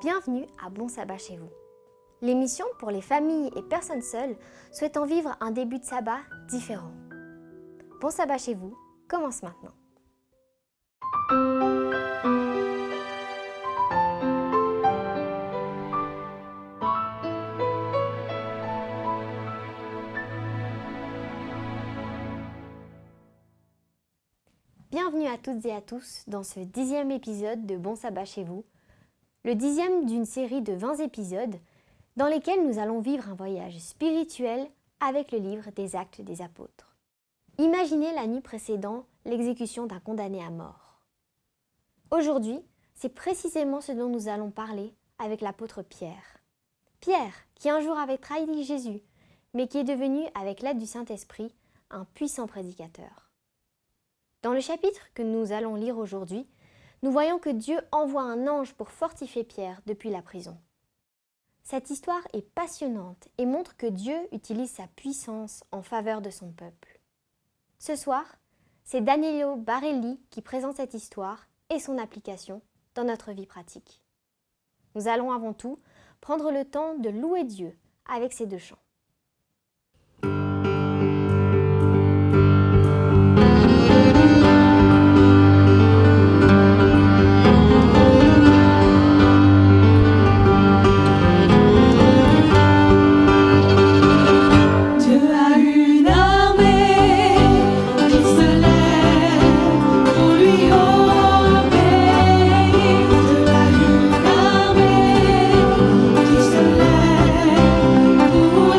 Bienvenue à Bon Sabbat chez vous. L'émission pour les familles et personnes seules souhaitant vivre un début de sabbat différent. Bon Sabbat chez vous commence maintenant. Bienvenue à toutes et à tous dans ce 10e épisode de Bon Sabbat chez vous, le 10e d'une série de 20 épisodes dans lesquels nous allons vivre un voyage spirituel avec le livre des Actes des Apôtres. Imaginez la nuit précédant l'exécution d'un condamné à mort. Aujourd'hui, c'est précisément ce dont nous allons parler avec l'apôtre Pierre. Pierre, qui un jour avait trahi Jésus, mais qui est devenu, avec l'aide du Saint-Esprit, un puissant prédicateur. Dans le chapitre que nous allons lire aujourd'hui, nous voyons que Dieu envoie un ange pour fortifier Pierre depuis la prison. Cette histoire est passionnante et montre que Dieu utilise sa puissance en faveur de son peuple. Ce soir, c'est Danilo Barelli qui présente cette histoire et son application dans notre vie pratique. Nous allons avant tout prendre le temps de louer Dieu avec ces deux chants. Pour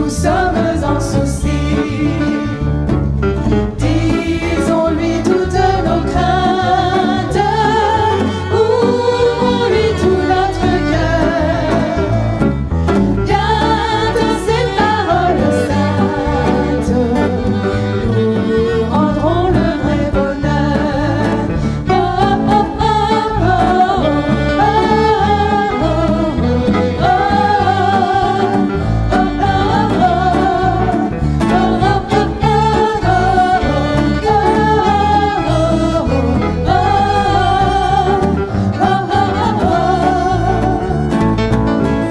nous sommes en souci. Disons-lui toutes nos craintes, ouvrons-lui tout notre cœur. Garde ces paroles saintes, nous rendrons le vrai bonheur. Oh, oh, oh, oh, oh,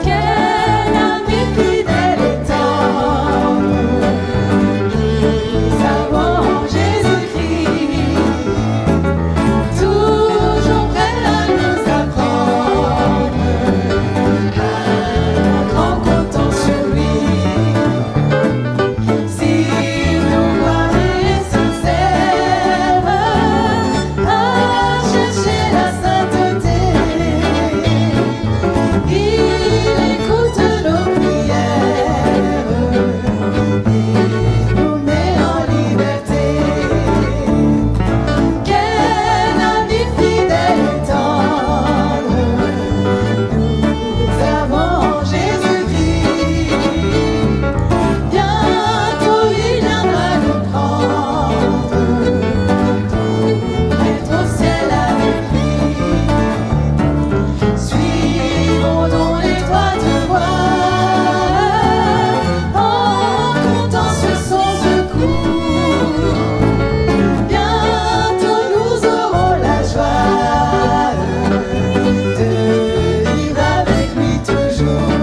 quel ami fidèle et tendre, nous avons Jésus-Christ, toujours prêt à nous apprendre à comptons sur lui. Si nous croyons sincères à chercher la sainteté, il écoute nos prières et nous met en liberté. Quel ami fidèle et tendre, nous avons Jésus-Christ. Bientôt il viendra nous prendre, être au ciel avec lui. Suivons donc l'étroite voie, en comptant sur son secours. Bientôt nous aurons la joie de vivre avec lui toujours.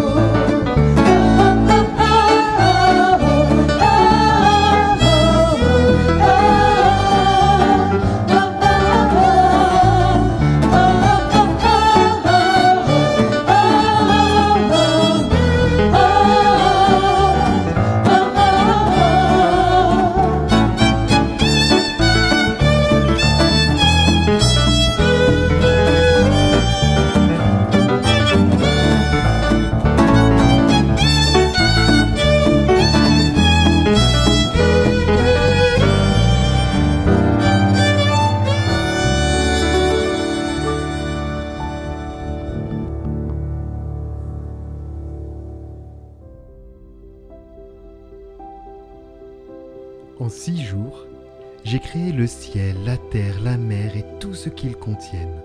En 6 jours, j'ai créé le ciel, la terre, la mer et tout ce qu'ils contiennent.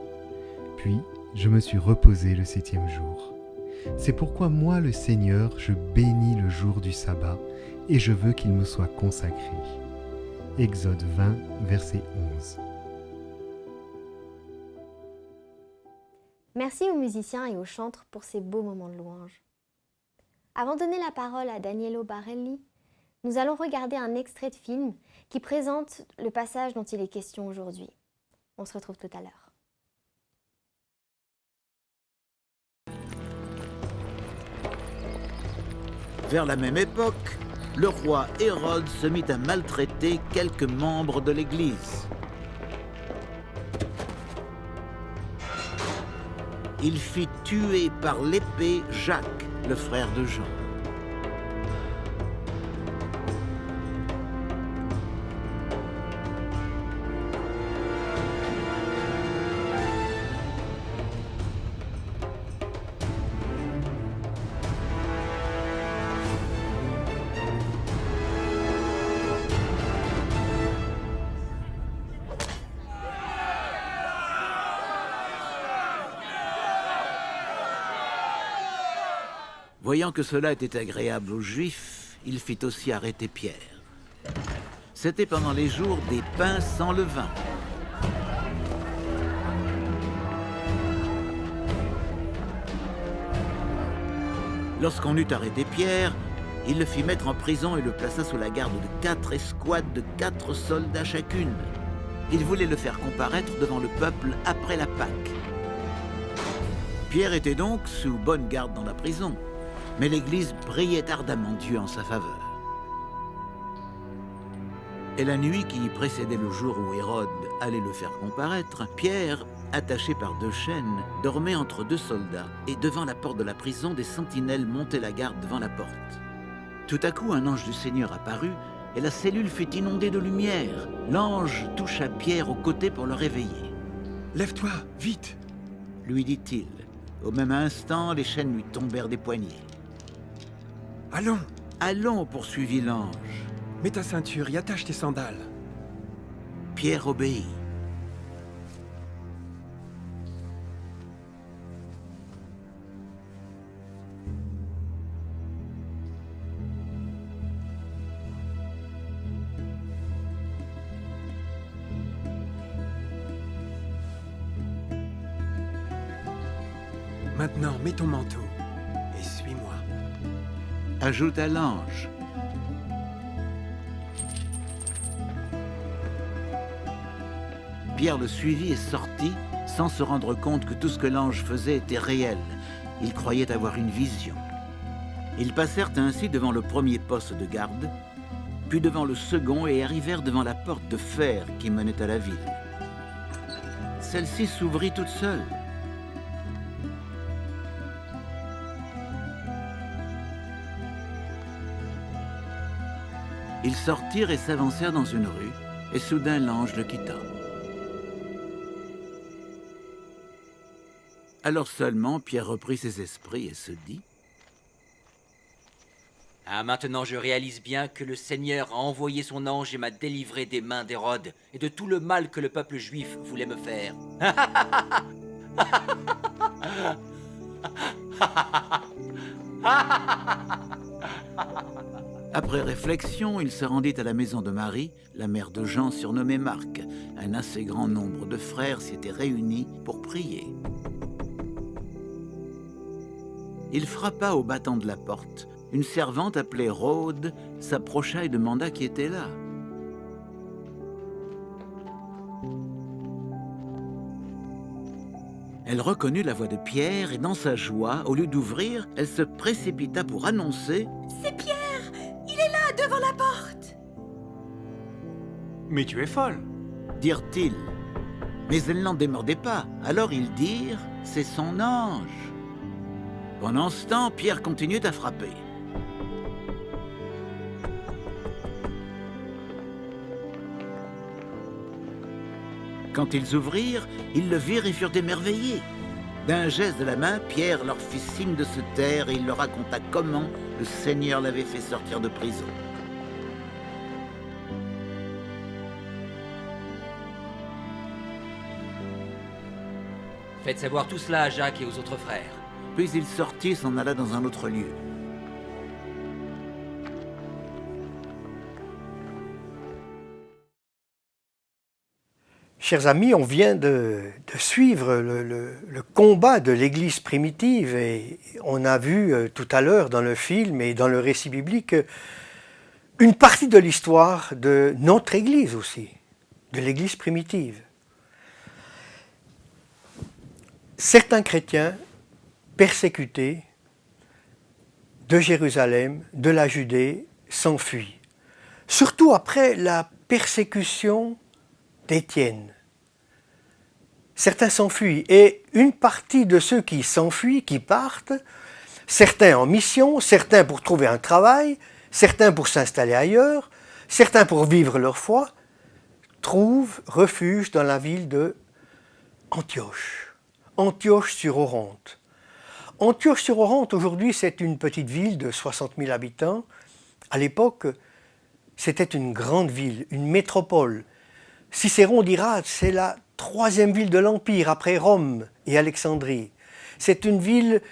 Puis, je me suis reposé le 7e jour. C'est pourquoi moi, le Seigneur, je bénis le jour du sabbat et je veux qu'il me soit consacré. Exode 20, verset 11. Merci aux musiciens et aux chantres pour ces beaux moments de louange. Avant de donner la parole à Danielo Barelli, nous allons regarder un extrait de film qui présente le passage dont il est question aujourd'hui. On se retrouve tout à l'heure. Vers la même époque, le roi Hérode se mit à maltraiter quelques membres de l'Église. Il fit tuer par l'épée Jacques, le frère de Jean. Voyant que cela était agréable aux Juifs, il fit aussi arrêter Pierre. C'était pendant les jours des pains sans levain. Lorsqu'on eut arrêté Pierre, il le fit mettre en prison et le plaça sous la garde de 4 escouades de 4 soldats chacune. Il voulait le faire comparaître devant le peuple après la Pâque. Pierre était donc sous bonne garde dans la prison, mais l'Église priait ardemment Dieu en sa faveur. Et la nuit qui précédait le jour où Hérode allait le faire comparaître, Pierre, attaché par 2 chaînes, dormait entre 2 soldats, et devant la porte de la prison, des sentinelles montaient la garde devant la porte. Tout à coup, un ange du Seigneur apparut et la cellule fut inondée de lumière. L'ange toucha Pierre au côté pour le réveiller. « Lève-toi, vite !» lui dit-il. Au même instant, les chaînes lui tombèrent des poignets. « Allons, Allons, poursuivit l'ange. mets ta ceinture et attache tes sandales. » Pierre obéit. Maintenant, mets ton manteau et suis-moi. Ajouta l'ange. Pierre le suivit et sortit sans se rendre compte que tout ce que l'ange faisait était réel. Il croyait avoir une vision. Ils passèrent ainsi devant le premier poste de garde, puis devant le second et arrivèrent devant la porte de fer qui menait à la ville. Celle-ci s'ouvrit toute seule. Ils sortirent et s'avancèrent dans une rue, et soudain l'ange le quitta. Alors seulement Pierre reprit ses esprits et se dit : « Ah, maintenant je réalise bien que le Seigneur a envoyé son ange et m'a délivré des mains d'Hérode et de tout le mal que le peuple juif voulait me faire. » Après réflexion, il se rendit à la maison de Marie, la mère de Jean surnommé Marc. Un assez grand nombre de frères s'y étaient réunis pour prier. Il frappa au battant de la porte. Une servante appelée Rhôde s'approcha et demanda qui était là. Elle reconnut la voix de Pierre et dans sa joie, au lieu d'ouvrir, elle se précipita pour annoncer : « C'est Pierre! Il est là, devant la porte !» « Mais tu es folle !» dirent-ils. Mais elle n'en démordait pas. Alors ils dirent : « C'est son ange !» Pendant ce temps, Pierre continuait à frapper. Quand ils ouvrirent, ils le virent et furent émerveillés. D'un geste de la main, Pierre leur fit signe de se taire et il leur raconta comment le Seigneur l'avait fait sortir de prison. Faites savoir tout cela à Jacques et aux autres frères. Puis il sortit et s'en alla dans un autre lieu. Chers amis, on vient de suivre le combat de l'Église primitive et on a vu tout à l'heure dans le film et dans le récit biblique une partie de l'histoire de notre Église aussi, de l'Église primitive. Certains chrétiens persécutés de Jérusalem, de la Judée, s'enfuient. Surtout après la persécution d'Étienne. Certains s'enfuient et une partie de ceux qui s'enfuient, qui partent, certains en mission, certains pour trouver un travail, certains pour s'installer ailleurs, certains pour vivre leur foi, trouvent refuge dans la ville de Antioche. Antioche-sur-Oronte. Antioche-sur-Oronte, aujourd'hui, c'est une petite ville de 60 000 habitants. À l'époque, c'était une grande ville, une métropole. Cicéron dira que c'est la troisième ville de l'Empire, après Rome et Alexandrie. C'est une ville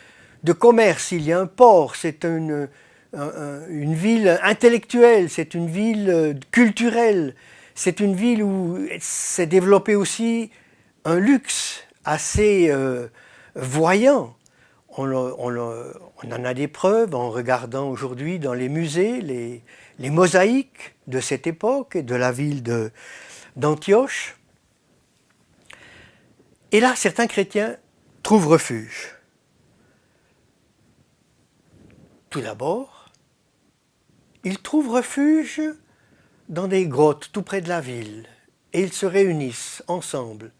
de commerce, il y a un port, c'est une ville intellectuelle, c'est une ville culturelle, c'est une ville où s'est développé aussi un luxe assez voyant. On en a des preuves en regardant aujourd'hui dans les musées les mosaïques de cette époque et de la ville d'Antioche. Et là, certains chrétiens trouvent refuge. Tout d'abord, ils trouvent refuge dans des grottes tout près de la ville. Et ils se réunissent ensemble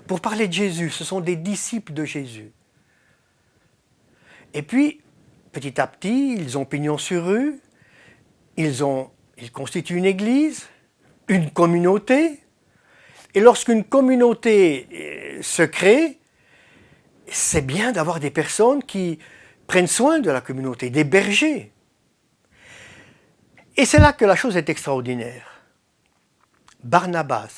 pour parler de Jésus. Ce sont des disciples de Jésus. Et puis, petit à petit, ils ont pignon sur rue. ils constituent une église, une communauté, et lorsqu'une communauté se crée, c'est bien d'avoir des personnes qui prennent soin de la communauté, des bergers. Et c'est là que la chose est extraordinaire. Barnabas,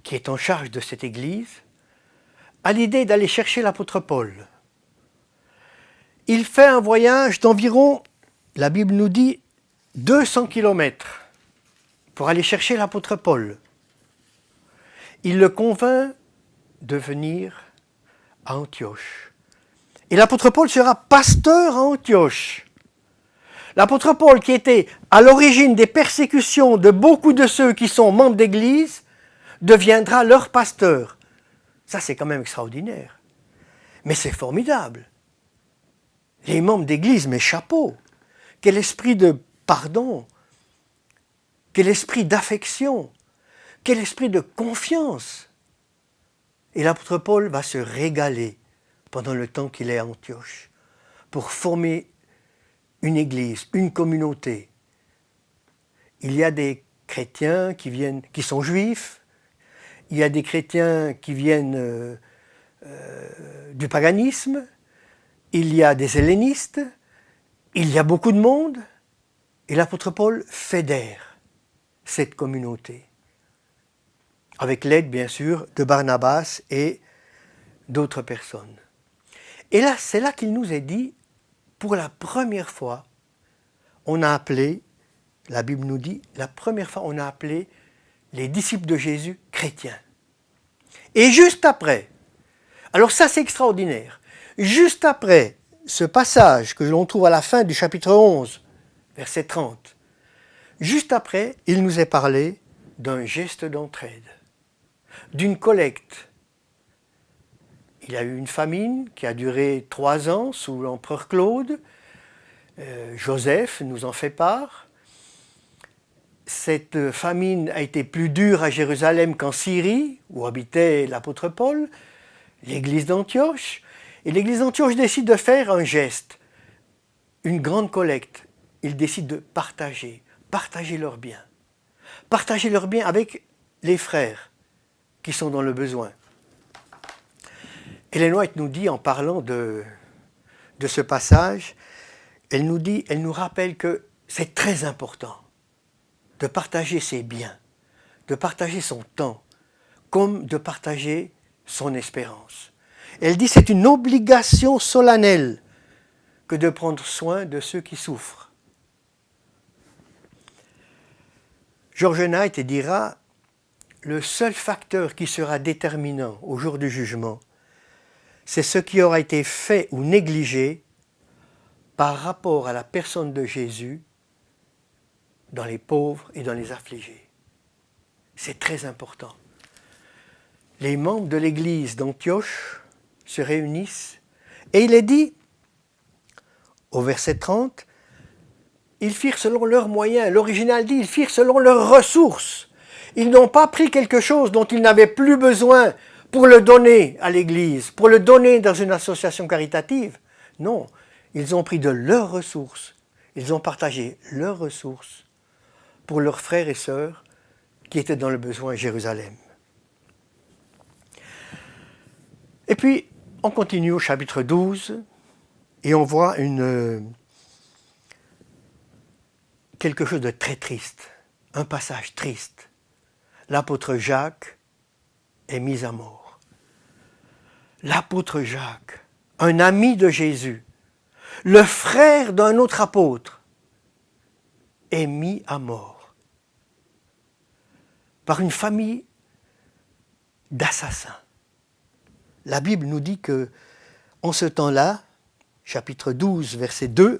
qui est en charge de cette église, a l'idée d'aller chercher l'apôtre Paul. Il fait un voyage d'environ, la Bible nous dit, 200 kilomètres pour aller chercher l'apôtre Paul. Il le convainc de venir à Antioche. Et l'apôtre Paul sera pasteur à Antioche. L'apôtre Paul, qui était à l'origine des persécutions de beaucoup de ceux qui sont membres d'église, deviendra leur pasteur. Ça, c'est quand même extraordinaire. Mais c'est formidable. Les membres d'église, mes chapeaux. Quel esprit de pardon. Quel esprit d'affection. Quel esprit de confiance. Et l'apôtre Paul va se régaler pendant le temps qu'il est à Antioche pour former une église, une communauté. Il y a des chrétiens qui sont juifs, il y a des chrétiens qui viennent du paganisme, il y a des hellénistes, il y a beaucoup de monde, et l'apôtre Paul fédère cette communauté, avec l'aide bien sûr de Barnabas et d'autres personnes. Et là, c'est là qu'il nous est dit, pour la première fois, on a appelé, la Bible nous dit, la première fois on a appelé les disciples de Jésus chrétiens. Et juste après, alors ça c'est extraordinaire, juste après ce passage que l'on trouve à la fin du chapitre 11, verset 30, juste après, il nous est parlé d'un geste d'entraide, d'une collecte. Il y a eu une famine qui a duré 3 ans sous l'empereur Claude. Joseph nous en fait part. Cette famine a été plus dure à Jérusalem qu'en Syrie, où habitait l'apôtre Paul, l'église d'Antioche. Et l'église d'Antioche décide de faire un geste, une grande collecte. Ils décident de partager leurs biens. Partager leurs biens avec les frères qui sont dans le besoin. Ellen White nous dit, en parlant de ce passage, elle nous rappelle que c'est très important de partager ses biens, de partager son temps, comme de partager son espérance. Elle dit c'est une obligation solennelle que de prendre soin de ceux qui souffrent. George Knight dira, le seul facteur qui sera déterminant au jour du jugement, c'est ce qui aura été fait ou négligé par rapport à la personne de Jésus dans les pauvres et dans les affligés. C'est très important. Les membres de l'église d'Antioche se réunissent et il est dit, au verset 30, ils firent selon leurs moyens. L'original dit, ils firent selon leurs ressources. Ils n'ont pas pris quelque chose dont ils n'avaient plus besoin pour le donner à l'église, pour le donner dans une association caritative. Non, ils ont pris de leurs ressources, ils ont partagé leurs ressources pour leurs frères et sœurs qui étaient dans le besoin à Jérusalem. Et puis, on continue au chapitre 12 et on voit quelque chose de très triste, un passage triste. L'apôtre Jacques est mis à mort. L'apôtre Jacques, un ami de Jésus, le frère d'un autre apôtre, est mis à mort par une famille d'assassins. La Bible nous dit que, en ce temps-là, chapitre 12, verset 2,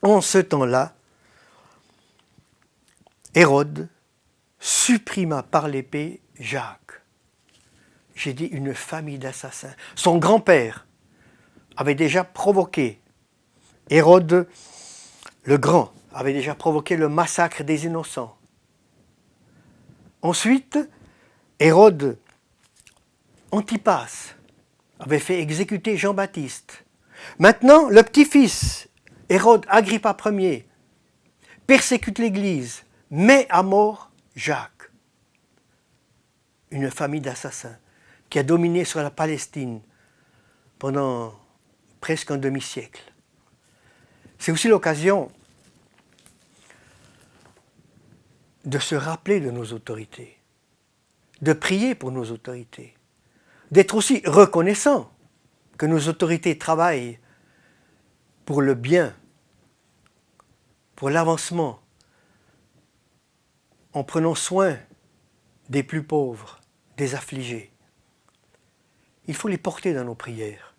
en ce temps-là, Hérode supprima par l'épée Jacques. J'ai dit une famille d'assassins. Son grand-père avait déjà provoqué, Hérode le Grand avait déjà provoqué le massacre des innocents. Ensuite, Hérode Antipas avait fait exécuter Jean-Baptiste. Maintenant, le petit-fils, Hérode Agrippa Ier, persécute l'Église, met à mort Jacques. Une famille d'assassins qui a dominé sur la Palestine pendant presque un demi-siècle. C'est aussi l'occasion de se rappeler de nos autorités, de prier pour nos autorités, d'être aussi reconnaissant que nos autorités travaillent pour le bien, pour l'avancement, en prenant soin des plus pauvres, des affligés. Il faut les porter dans nos prières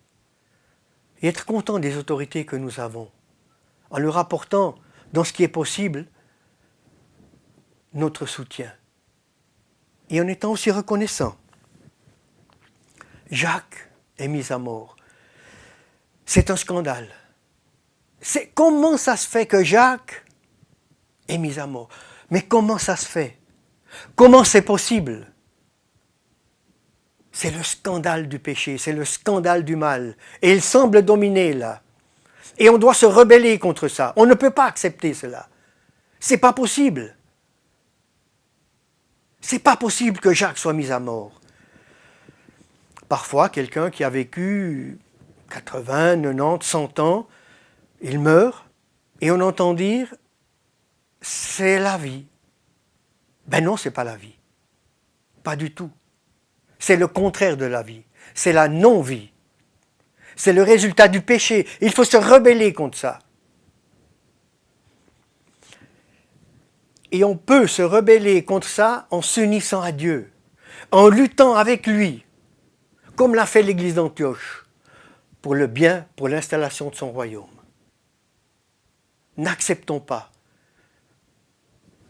et être content des autorités que nous avons, en leur apportant, dans ce qui est possible, notre soutien et en étant aussi reconnaissant. Jacques est mis à mort. C'est un scandale. Comment ça se fait que Jacques est mis à mort? Mais comment ça se fait? Comment c'est possible? C'est le scandale du péché, c'est le scandale du mal. Et il semble dominer là. Et on doit se rebeller contre ça. On ne peut pas accepter cela. C'est pas possible. C'est pas possible que Jacques soit mis à mort. Parfois, quelqu'un qui a vécu 80, 90, 100 ans, il meurt et on entend dire « c'est la vie ». Ben non, c'est pas la vie. Pas du tout. C'est le contraire de la vie. C'est la non-vie. C'est le résultat du péché. Il faut se rebeller contre ça. Et on peut se rebeller contre ça en s'unissant à Dieu, en luttant avec lui, comme l'a fait l'Église d'Antioche, pour le bien, pour l'installation de son royaume. N'acceptons pas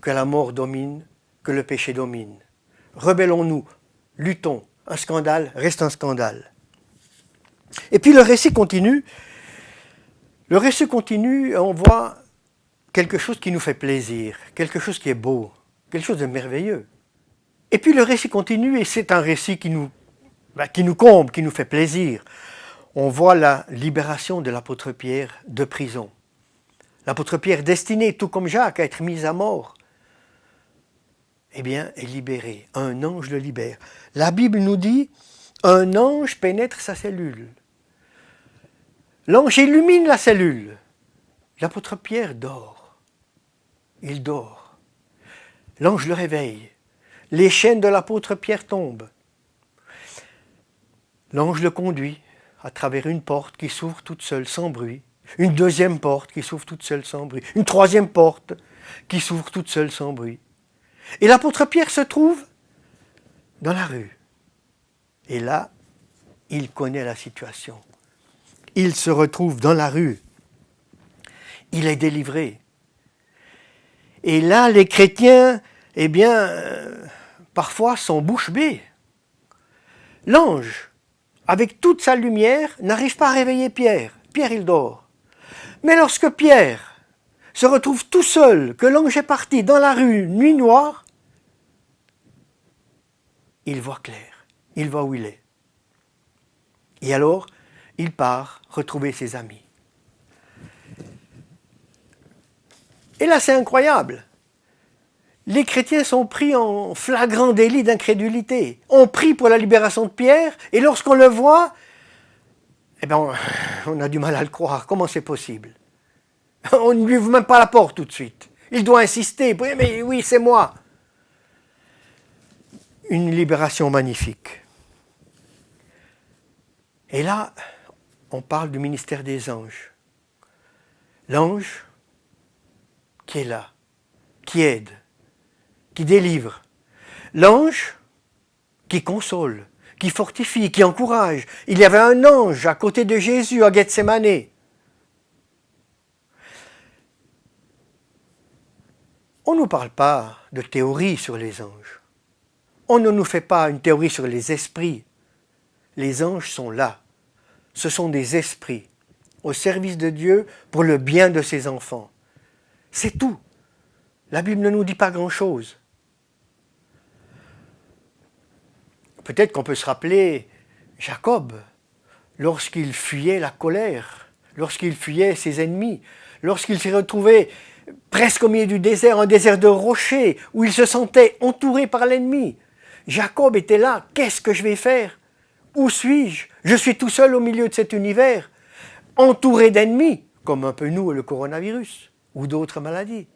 que la mort domine, que le péché domine. Rebellons-nous, luttons. Un scandale reste un scandale. Et puis le récit continue. Le récit continue et on voit quelque chose qui nous fait plaisir, quelque chose qui est beau, quelque chose de merveilleux. Et puis le récit continue et c'est un récit qui nous comble, qui nous fait plaisir. On voit la libération de l'apôtre Pierre de prison. L'apôtre Pierre, destiné, tout comme Jacques, à être mis à mort, eh bien, est libéré. Un ange le libère. La Bible nous dit, un ange pénètre sa cellule. L'ange illumine la cellule. L'apôtre Pierre dort. Il dort. L'ange le réveille. Les chaînes de l'apôtre Pierre tombent. L'ange le conduit à travers une porte qui s'ouvre toute seule sans bruit, une deuxième porte qui s'ouvre toute seule sans bruit, une troisième porte qui s'ouvre toute seule sans bruit. Et l'apôtre Pierre se trouve dans la rue. Et là, il connaît la situation. Il se retrouve dans la rue. Il est délivré. Et là, les chrétiens, parfois sont bouche bée. L'ange, avec toute sa lumière, n'arrive pas à réveiller Pierre. Pierre, il dort. Mais lorsque Pierre se retrouve tout seul, que l'ange est parti dans la rue, nuit noire, il voit clair, il voit où il est. Et alors, il part retrouver ses amis. Et là, c'est incroyable. Les chrétiens sont pris en flagrant délit d'incrédulité. On prie pour la libération de Pierre, et lorsqu'on le voit, on a du mal à le croire. Comment c'est possible? On ne lui ouvre même pas la porte tout de suite. Il doit insister. Mais oui, c'est moi. Une libération magnifique. Et là, on parle du ministère des anges. L'ange qui est là, qui aide, qui délivre. L'ange qui console, qui fortifie, qui encourage. Il y avait un ange à côté de Jésus à Gethsémane. On ne nous parle pas de théorie sur les anges. On ne nous fait pas une théorie sur les esprits. Les anges sont là. Ce sont des esprits au service de Dieu pour le bien de ses enfants. C'est tout. La Bible ne nous dit pas grand-chose. Peut-être qu'on peut se rappeler Jacob, lorsqu'il fuyait la colère, lorsqu'il fuyait ses ennemis, lorsqu'il s'est retrouvé presque au milieu du désert, un désert de rochers, où il se sentait entouré par l'ennemi. Jacob était là, qu'est-ce que je vais faire? Où suis-je? Je suis tout seul au milieu de cet univers, entouré d'ennemis, comme un peu nous, le coronavirus, ou d'autres maladies.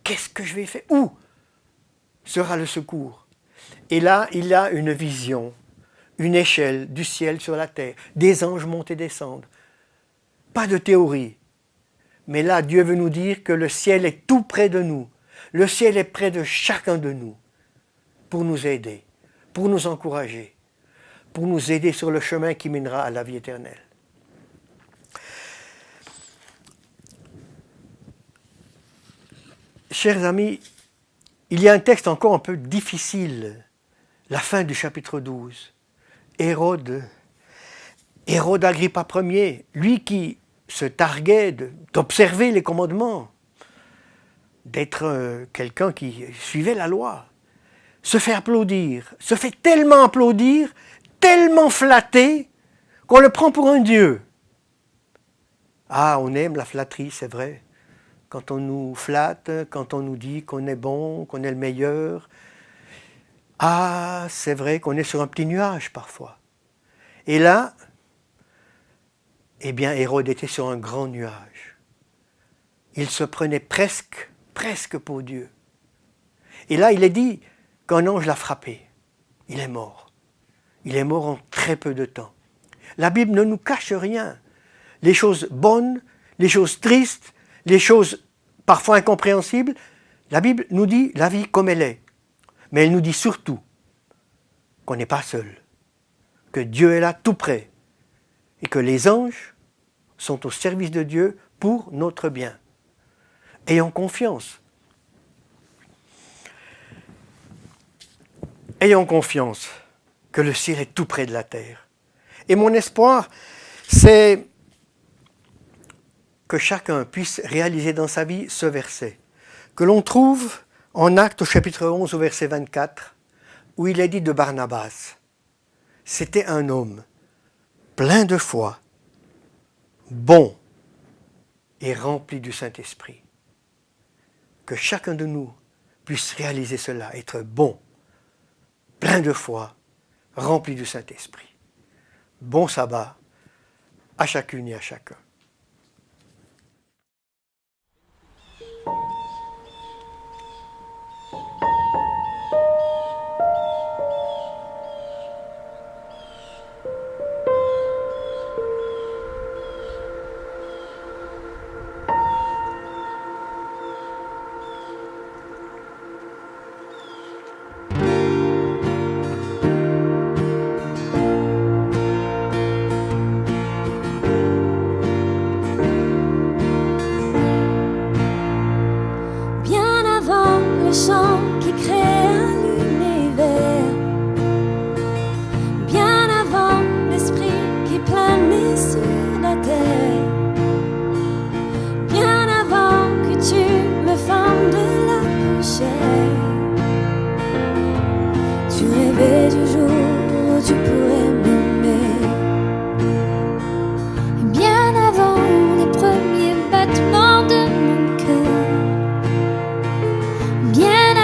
Qu'est-ce que je vais faire? Où sera le secours? Et là, il a une vision, une échelle du ciel sur la terre, des anges montent et descendent. Pas de théorie. Mais là, Dieu veut nous dire que le ciel est tout près de nous. Le ciel est près de chacun de nous pour nous aider, pour nous encourager, pour nous aider sur le chemin qui mènera à la vie éternelle. Chers amis, il y a un texte encore un peu difficile, la fin du chapitre 12. Hérode Agrippa Ier, lui qui se targuait d'observer les commandements, d'être quelqu'un qui suivait la loi, se fait applaudir, se fait tellement applaudir, tellement flatter, qu'on le prend pour un dieu. Ah, on aime la flatterie, c'est vrai. Quand on nous flatte, quand on nous dit qu'on est bon, qu'on est le meilleur. Ah, c'est vrai qu'on est sur un petit nuage parfois. Et là, eh bien, Hérode était sur un grand nuage. Il se prenait presque pour Dieu. Et là, il est dit qu'un ange l'a frappé. Il est mort. Il est mort en très peu de temps. La Bible ne nous cache rien. Les choses bonnes, les choses tristes, les choses parfois incompréhensibles, la Bible nous dit la vie comme elle est. Mais elle nous dit surtout qu'on n'est pas seul, que Dieu est là tout près et que les anges sont au service de Dieu pour notre bien. Ayons confiance. Ayons confiance que le ciel est tout près de la terre. Et mon espoir, c'est que chacun puisse réaliser dans sa vie ce verset, que l'on trouve en Actes au chapitre 11 au verset 24, où il est dit de Barnabas, c'était un homme plein de foi, bon et rempli du Saint-Esprit. Que chacun de nous puisse réaliser cela, être bon, plein de foi, rempli du Saint-Esprit. Bon sabbat à chacune et à chacun. Bien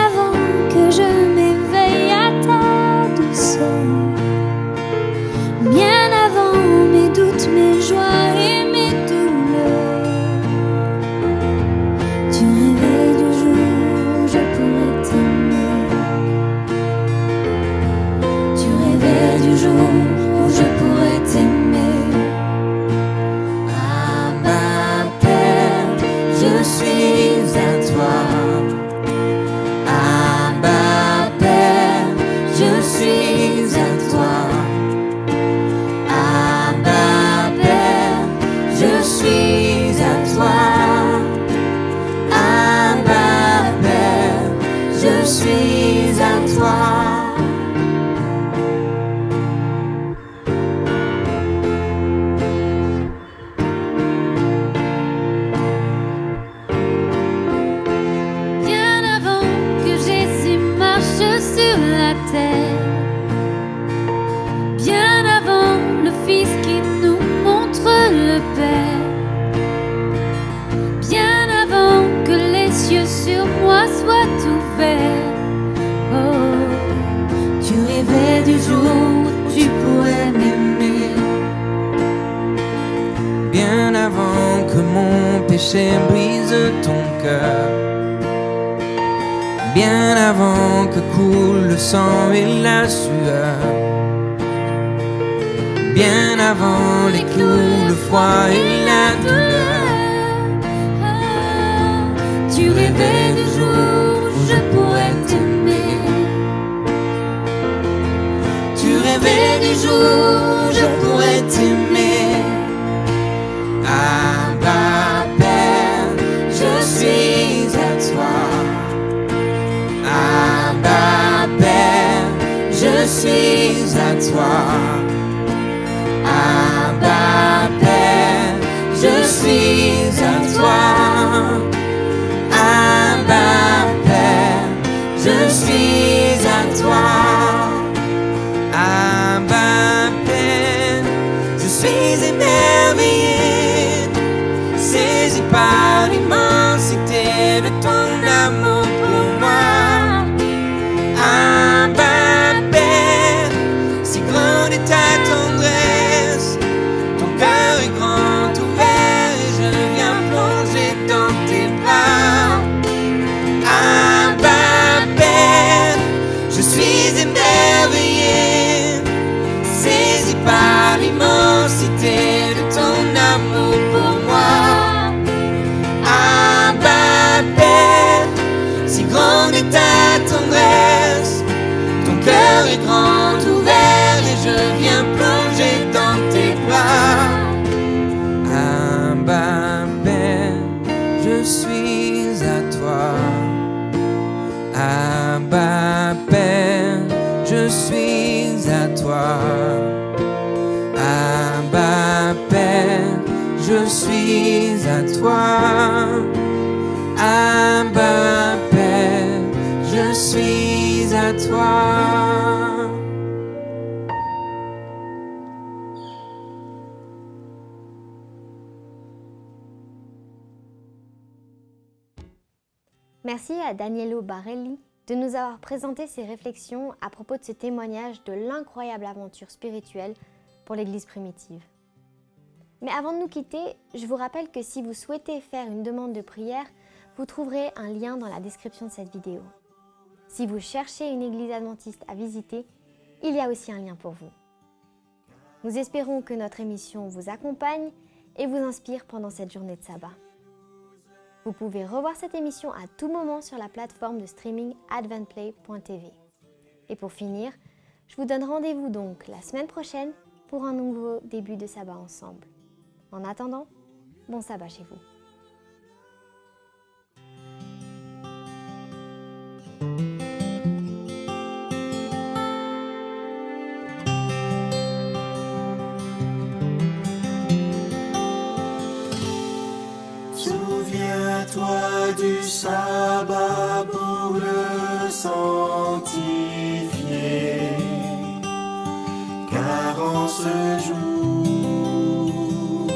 de ton cœur. Bien avant que coule le sang et la sueur, bien avant les clous, le froid et la douleur. Tu rêvais du jour où je pourrais t'aimer. Tu rêvais du jour où je pourrais t'aimer. Abba Père, je suis à toi. Abba Père, je suis à toi. Abba Père, je suis à toi. Abba Père, je suis à toi. Abba Père, je suis émerveillé, saisi par l'immensité de ton amour pour moi. Abba Père, si grande est ta tendresse, ton cœur est grand ouvert et je viens plonger dans tes bras. Abba Père, je suis émerveillé, saisi par l'immensité de ton amour pour moi. Abba Père, si grande est ta tendresse, ton cœur est grand ouvert et je viens plonger dans tes bras. Abba Père, je suis à toi. Abba Père, je suis à toi. Abba Père, je suis à toi. Abba Père, je suis à toi. Merci à Danielo Barelli de nous avoir présenté ses réflexions à propos de ce témoignage de l'incroyable aventure spirituelle pour l'Église primitive. Mais avant de nous quitter, je vous rappelle que si vous souhaitez faire une demande de prière, vous trouverez un lien dans la description de cette vidéo. Si vous cherchez une église adventiste à visiter, il y a aussi un lien pour vous. Nous espérons que notre émission vous accompagne et vous inspire pendant cette journée de sabbat. Vous pouvez revoir cette émission à tout moment sur la plateforme de streaming adventplay.tv. Et pour finir, je vous donne rendez-vous donc la semaine prochaine pour un nouveau début de sabbat ensemble. En attendant, bon sabbat chez vous. Souviens-toi du sabbat pour le sanctifier, car en ce jour,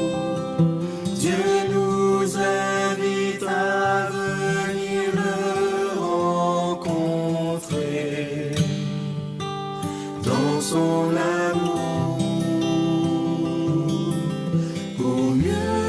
Dieu nous invite à venir le rencontrer dans son amour pour mieux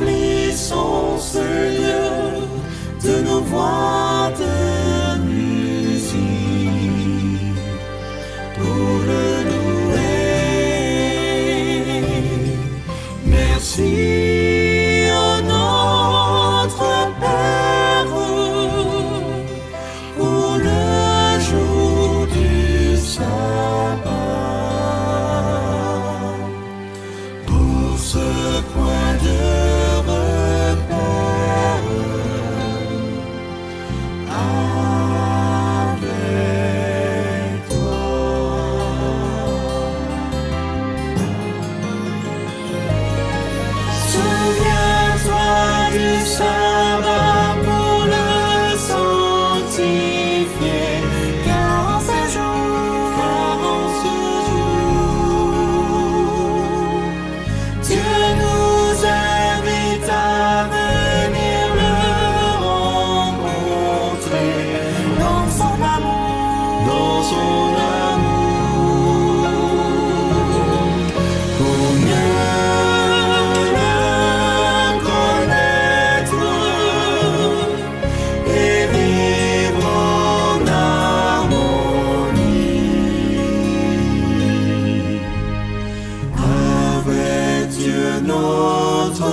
remplissons ce lieu de nos voix de musique pour le louer. Merci à notre Père pour le jour du sabbat. sanctifié, car en ce jour, Dieu nous invite à venir le rencontrer dans son amour, pour mieux le connaître et vivre en harmonie avec Dieu notre